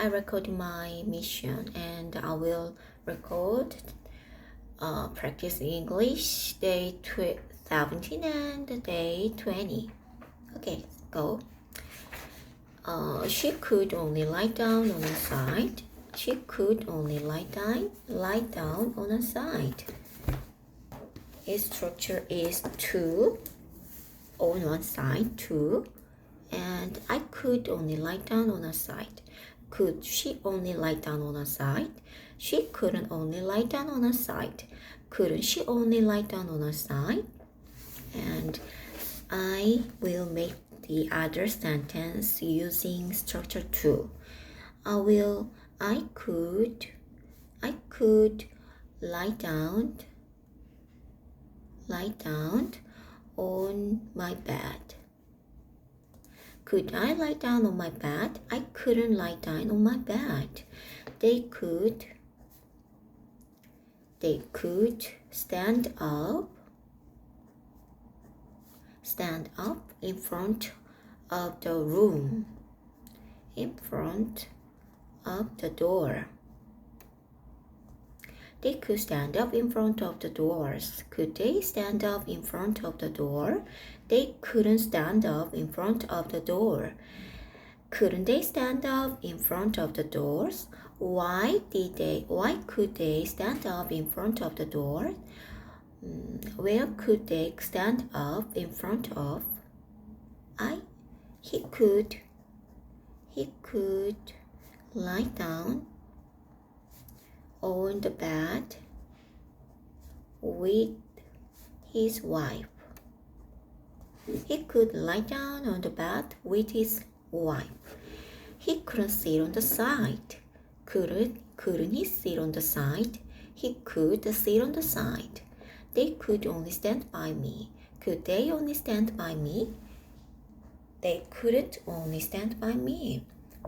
I record my mission and I will record practice English day 17 and day 20. Okay, go. She could only lie down on her side. She could only lie down on her side. Its structure is two on one side, two, and I could only lie down on her side. Could she only lie down on her side? She couldn't only lie down on her side. Couldn't she only lie down on her side? And I will make the other sentence using structure 2. I could lie down on my bed. Could I lie down on my bed? I couldn't lie down on my bed. They could stand up in front of the room, in front of the door. They could stand up in front of the doors. Could they stand up in front of the door? They couldn't stand up in front of the door. Couldn't they stand up in front of the doors? Why could they stand up in front of the door? Where could they stand up in front of? He could lie down on the bed with his wife. He could lie down on the bed with his wife. He couldn't sit on the side. Couldn't he sit on the side? He could sit on the side. They could only stand by me. Could they only stand by me? They couldn't only stand by me.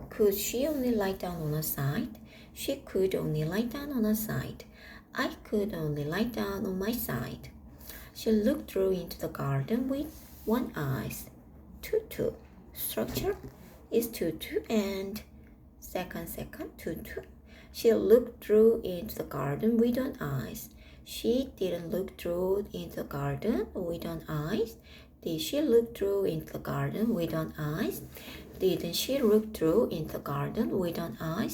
Could she only lie down on her side? She could only lie down on her side. I could only lie down on my side. She looked through into the garden with one eye. 2-2. Structure is 2-2 and second 2-2. She looked through into the garden with one eye. She didn't look through into the garden with one eye. Did she look through into the garden with one eye? Didn't she look through into the garden with one eye?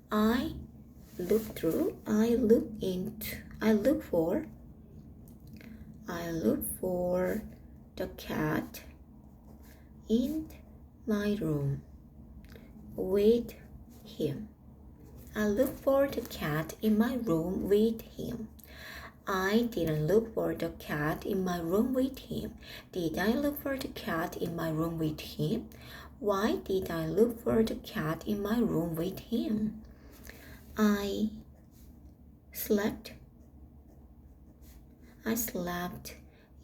I look for the cat in my room with him. I look for the cat in my room with him. I didn't look for the cat in my room with him. Did I look for the cat in my room with him? Why did I look for the cat in my room with him? I slept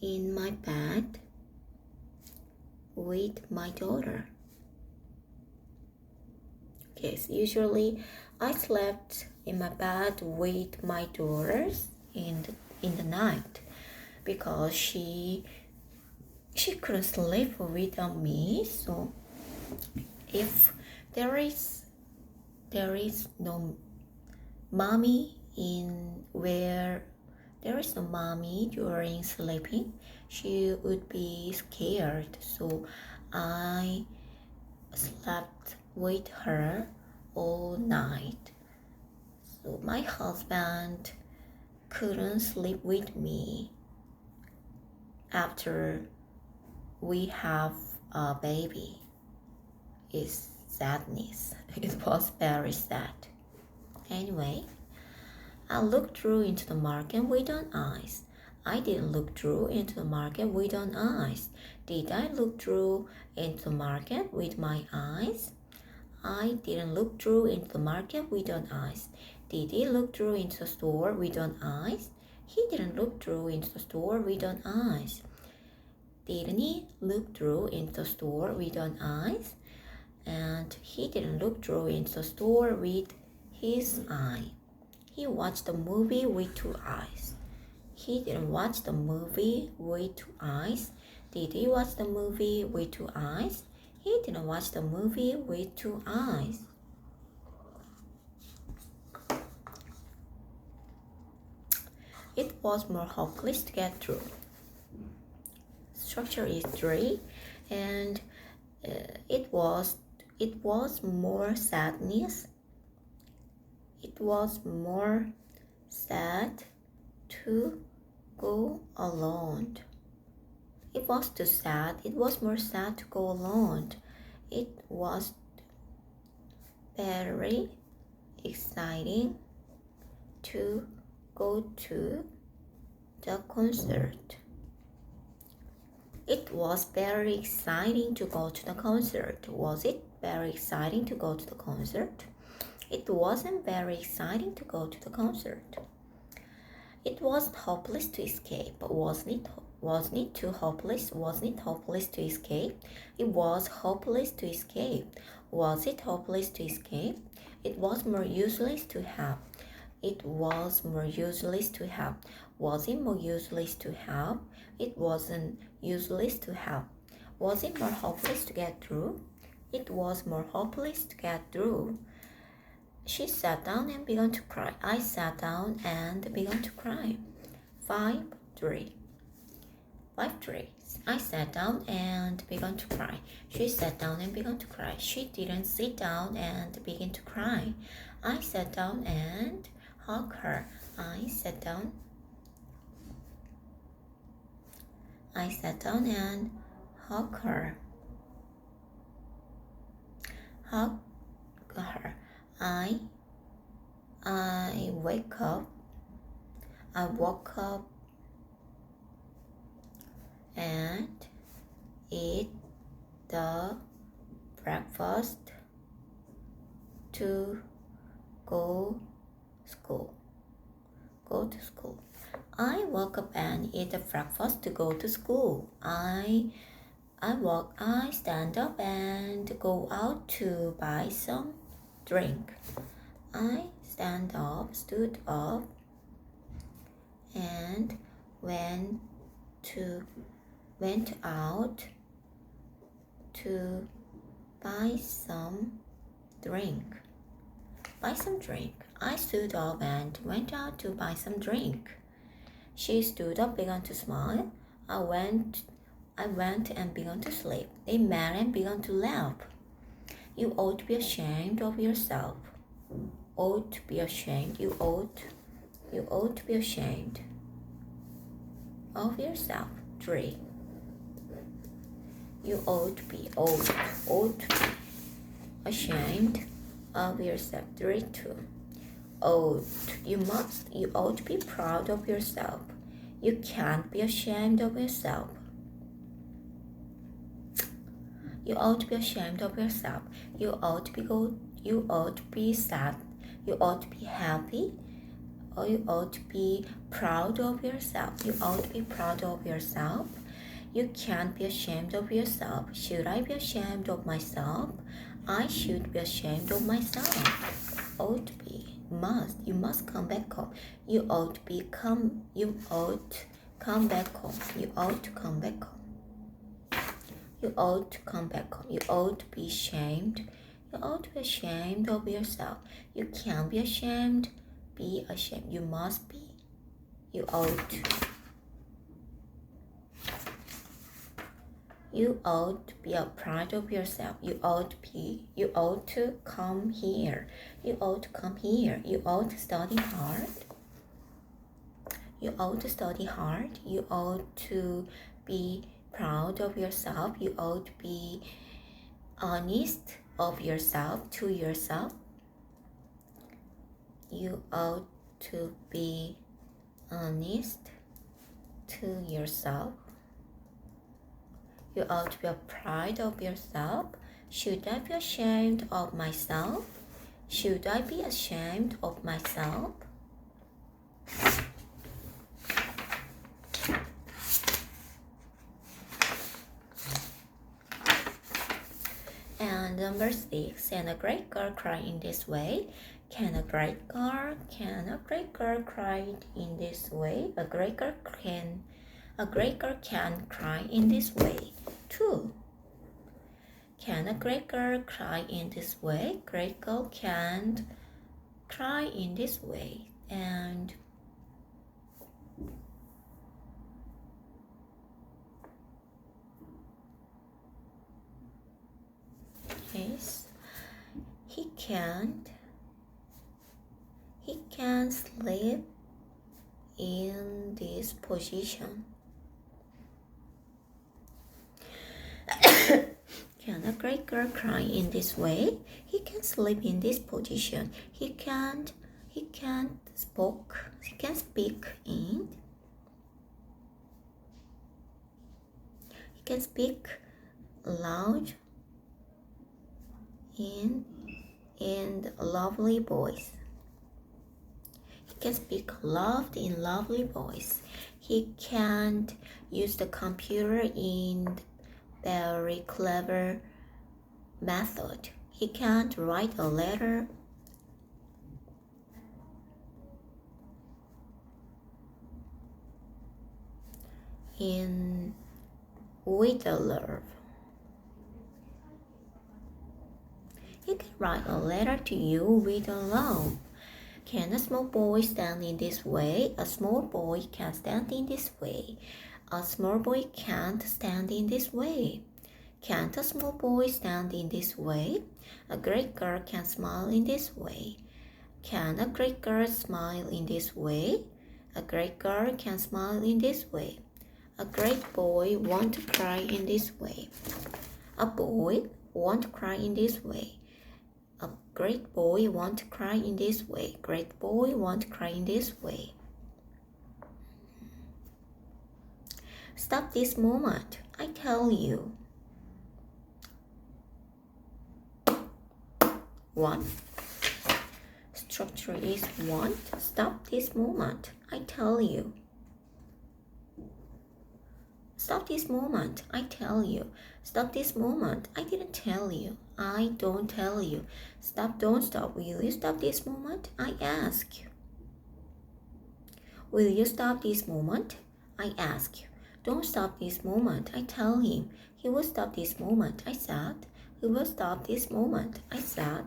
in my bed with my daughter. Yes, usually I slept in my bed with my daughters in the night because she couldn't sleep without me. So if there is no mommy during sleeping, she would be scared. So I slept with her all night. So my husband couldn't sleep with me after we have a baby. It's sadness. It was very sad. Anyway, I looked through into the market with one eye. I didn't look through into the market with one eye. Did I look through into the market with my eyes? I didn't look through into the market with one eye. Did he look through into the store with one eye? He didn't look through into the store with one eye. Didn't he look through into the store with one eye? And he didn't look through into the store with his eye. He watched the movie with two eyes. He didn't watch the movie with two eyes. Did he watch the movie with two eyes? He didn't watch the movie with two eyes. was more hopeless to get through. Structure is 3, and it was more sadness. It was more sad to go alone. It was too sad. It was more sad to go alone. It was very exciting to go to the concert. It was very exciting to go to the concert. Was it very exciting to go to the concert? It wasn't very exciting to go to the concert. It wasn't hopeless to escape. Wasn't it too hopeless? Wasn't it hopeless to escape? It was hopeless to escape. Was it hopeless to escape? It was more useless to have. It was more useless to have. Was it more useless to have? It wasn't useless to have. Was it more hopeless to get through? It was more hopeless to get through. She sat down and began to cry. I sat down and began to cry. 5-3. 5-3. I sat down and began to cry. She sat down and began to cry. She didn't sit down and begin to cry. I sat down and hugged her. I sat down and hugged her. I woke up and eat the breakfast to go to school. I woke up and eat the breakfast to go to school. I stand up and go out to buy some drink. I stood up and went out to buy some drink. I stood up and went out to buy some drink. She stood up, began to smile. I went and began to sleep. They met and began to laugh. You ought to be ashamed of yourself. Ought to be ashamed. You ought to be ashamed of yourself. 3. You ought to be ashamed of yourself. 3-2. You ought to be proud of yourself. You can't be ashamed of yourself. You ought to be ashamed of yourself. You ought to be sad. You ought to be happy. Or you ought to be proud of yourself. You ought to be proud of yourself. You can't be ashamed of yourself. Should I be ashamed of myself? I should be ashamed of myself. Ought to be. Must. You must come back home. You ought to come back home. You ought to come back home. You ought to come back home. You ought to be ashamed. You ought to be ashamed of yourself. You can't be ashamed. Be ashamed. You must be. You ought to. You ought to be proud of yourself. You ought to come here. You ought to come here. You ought to study hard. You ought to study hard. You ought to be proud of yourself. You ought to be honest of yourself to yourself. You ought to be honest to yourself. You ought to be proud of yourself. Should I be ashamed of myself? Should I be ashamed of myself? And number 6, can a great girl cry in this way? Can a great girl cry in this way? A great girl can cry in this way. 2. Can a great girl cry in this way? Great girl can't cry in this way. And boys. He can't sleep in this position. Can a great girl cry in this way? He can sleep in this position. He can't speak in. He can speak loud in lovely voice. He can speak loud in lovely voice. He can't use the computer in very clever method. He can't write a letter in with a love. He can write a letter to you with a love. Can a small boy stand in this way? A small boy can stand in this way. A small boy can't stand in this way. Can't a small boy stand in this way? A great girl can smile in this way. Can a great girl smile in this way? A great girl can smile in this way. A great boy won't cry in this way. A boy won't cry in this way. A great boy won't cry in this way. Great boy won't cry in this way. Stop this moment, I tell you. 1. Structure is 1. Stop this moment, I tell you. Stop this moment, I tell you. Stop this moment, I didn't tell you. I don't tell you. Stop, don't stop. Will you stop this moment? I ask you. Will you stop this moment? I ask you. Don't stop this moment, I tell him. He will stop this moment, I said. He will stop this moment, I said.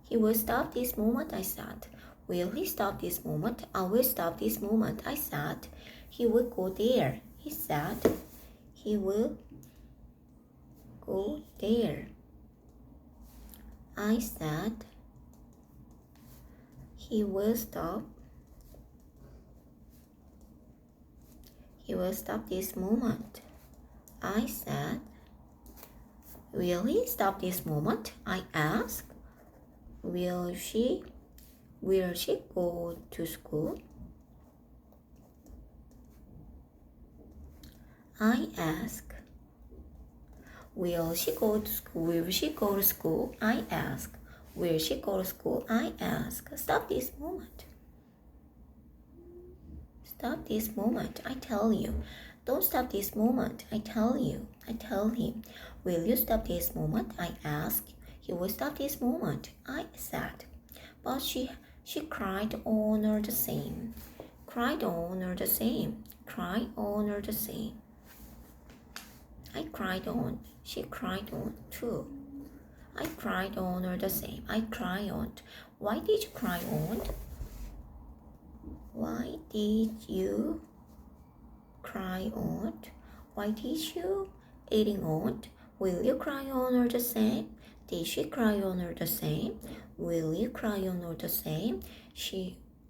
He will stop this moment, I said. Will he stop this moment? I will stop this moment, I said. He will go there, he said. He will go there. I said. He will stop. He will stop this moment. I said. Will he stop this moment? I asked. Will she go to school? I ask. Will she go to school? Will she go to school? I ask. Will she go to school? I ask. Stop this moment. Stop this moment, I tell you. Don't stop this moment, I tell you. I tell him. Will you stop this moment? I ask. He will stop this moment, I said. But she cried on her the same. Cried on her the same. Cried on her the same. I cried on. She cried on too. I cried on her the same. I cried on. Why did you cry on? Why did you cry on? Why did you eating on? Will you cry on her the same? Did she cry on her the same? Will you cry on her the same?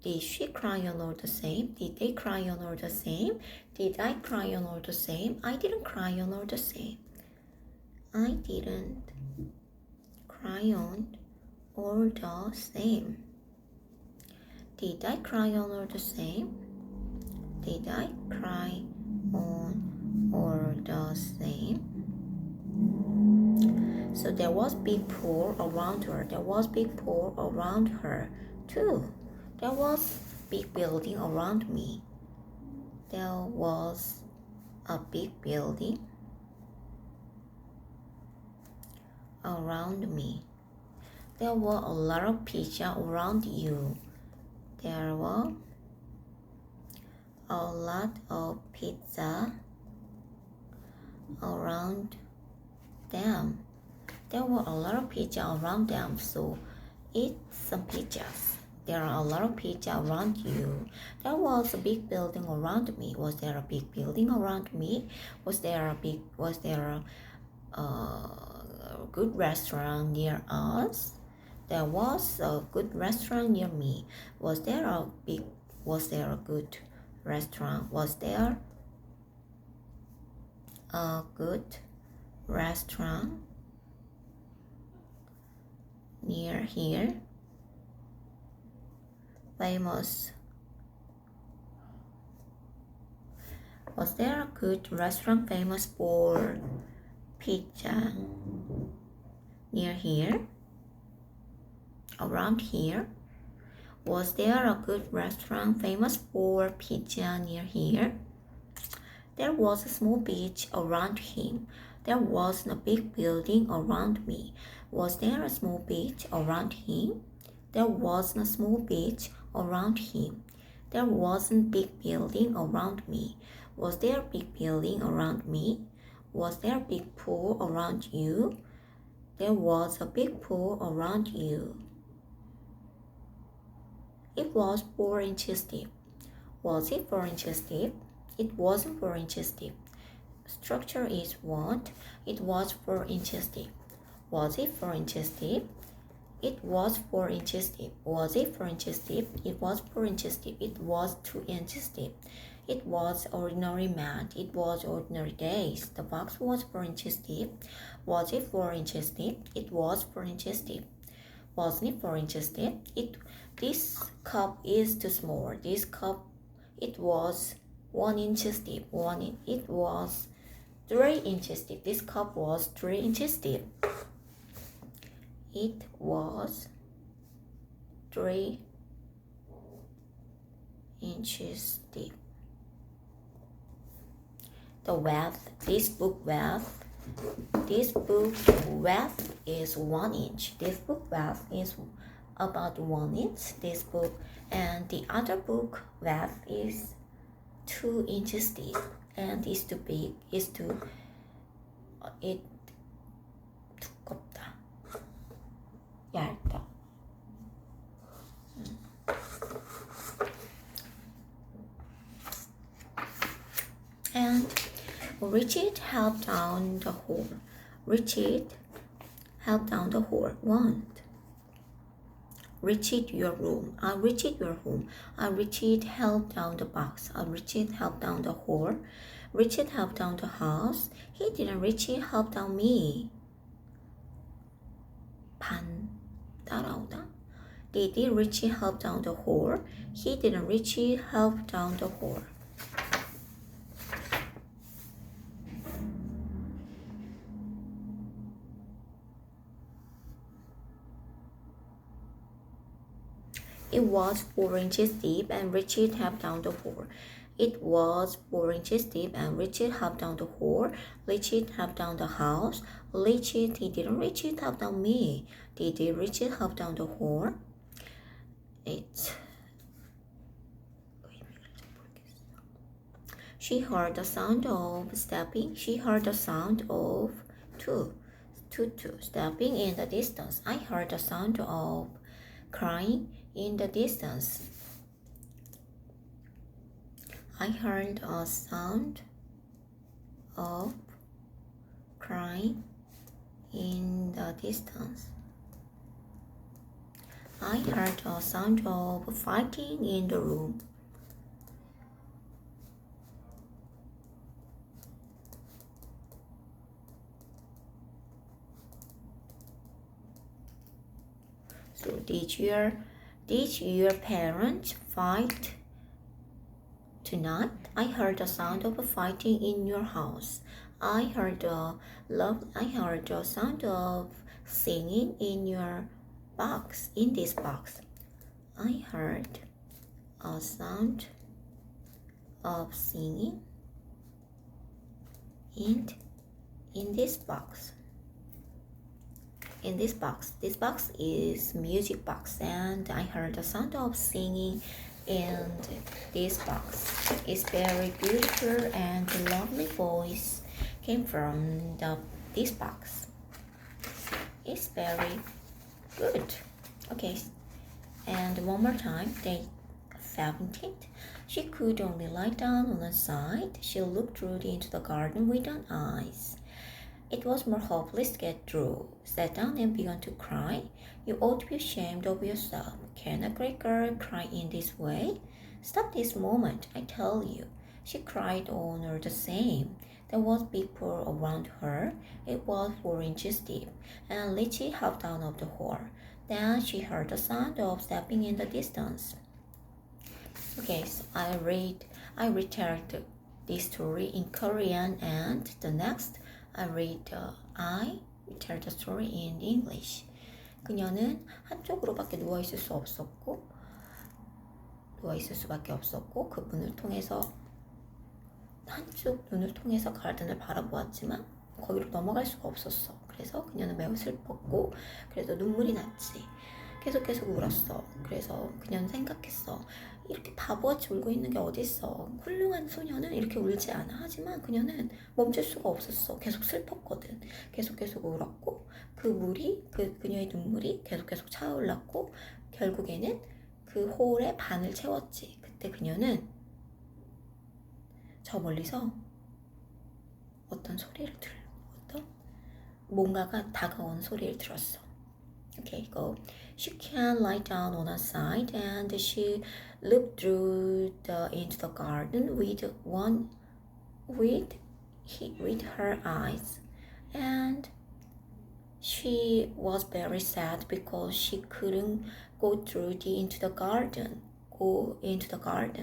Did she cry on her the same? Did they cry on her the same? Did I cry on her the same? I didn't cry on her the same. I didn't cry on or the same. Did I cry on or the same? Did I cry on or the same? So there was big pool around her. There was big pool around her too. There was big building around me. There was a big building around me. There were a lot of pizza around you. There were a lot of pizza around them. There were a lot of pizza around them, so eat some pizzas. There are a lot of pizza around you. There was a big building around me. Was there a big building around me? Was there a good restaurant near us. There was a good restaurant near me. Was there a good restaurant? Was there a good restaurant near here? Famous. Was there a good restaurant famous for pizza near here? Around here? Was there a good restaurant famous for pizza near here? There was a small beach around him. There wasn't a big building around me. Was there a small beach around him? There wasn't a small beach around him. There wasn't a big building around me. Was there a big building around me? Was there a big pool around you? There was a big pool around you. It was 4 inches deep. Was it 4 inches deep? It wasn't 4 inches deep. Structure is what? It was 4 inches deep. Was it 4 inches deep? It was 4 inches deep. Was it 4 inches deep? It was 4 inches deep. It was 2 inches deep. It was ordinary mat. It was ordinary days. The box was 4 inches deep. Was it 4 inches deep? It was 4 inches deep. Wasn't it 4 inches deep? This cup is too small. This cup, it was 1 inches deep. It was 3 inches deep. This cup was 3 inches deep. It was 3 inches deep. The width, this book width is 1 inch. This book width is about 1 inch. This book and the other book width is 2 inches deep, and it's too big. 두껍다. 얇다. And Richard helped down the hole. Richard helped down the hole. 1. Richard your room. I Richard your home. I Richard helped down the box. I Richard helped down the hole. Richard helped down the house. He didn't Richard help down me. 반 따라오다. Did Richie help down the hole? He didn't Richie help down the hole. It was 4 inches deep and Richard helped down the hole. It was 4 inches deep and Richard helped down the hole. Richard helped down the house. Didn't Richard help down me? Did Richard help down the hole? She heard the sound of stepping. She heard the sound of two stepping in the distance. I heard the sound of crying in the distance. I heard a sound of crying in the distance. I heard a sound of fighting in the room. So did your parents fight tonight? I heard the sound of fighting in your house. I heard the sound of singing in your box, in this box. I heard a sound of singing in this box. In this box. This box is music box, and I heard the sound of singing in this box. It's very beautiful and lovely voice came from this box. It's very good. Okay, and one more time. Day 17. She could only lie down on the side. She looked through into the garden with her eyes. It was more hopeless to get through. Sat down and began to cry. You ought to be ashamed of yourself. Can a great girl cry in this way? Stop this moment, I tell you. She cried on all the same. There was big pool around her. It was 4 inches deep, and Litchi hopped out of the hole. Then she heard the sound of stepping in the distance. Okay, so I retold this story in Korean, and the next I retell the story in English. 그녀는 한쪽으로밖에 누워 있을 수밖에 없었고 그분을 통해서 한쪽 눈을 통해서 가든을 바라보았지만 거기로 넘어갈 수가 없었어. 그래서 그녀는 매우 슬펐고 그래서 눈물이 났지. 계속 울었어. 그래서 그녀는 생각했어. 이렇게 바보같이 울고 있는 게 어딨어. 훌륭한 소녀는 이렇게 울지 않아. 하지만 그녀는 멈출 수가 없었어. 계속 슬펐거든. 계속 울었고 그녀의 눈물이 계속 차올랐고 결국에는 그 홀의 반을 채웠지. 그때 그녀는 저 멀리서 어떤 뭔가가 다가온 소리를 들었어. Okay, go. She can lie down on her side, and she looked into the garden with her eyes, and she was very sad because she couldn't go into the garden.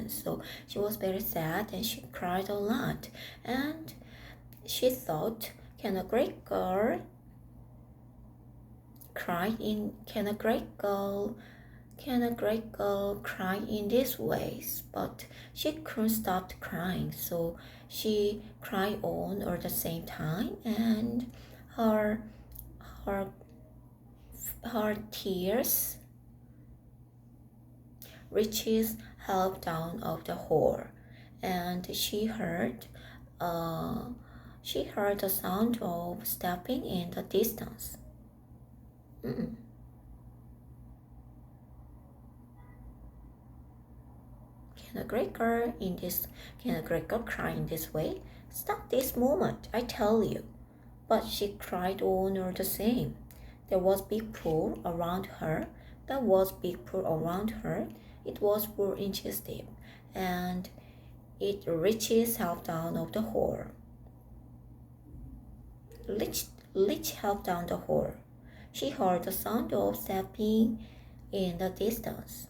So she was very sad and she cried a lot. And she thought, can a great girl cry in this way? But she couldn't stop crying, so she cried on all the same time, and her tears reaches half down of the hole, and she heard the sound of stepping in the distance. Can a great girl cry in this way? Stop this moment, I tell you. But she cried on all the same. There was big pool around her. It was 4 inches deep, and it reaches half down of the hole. Lich helped down the hole. She heard the sound of stepping in the distance.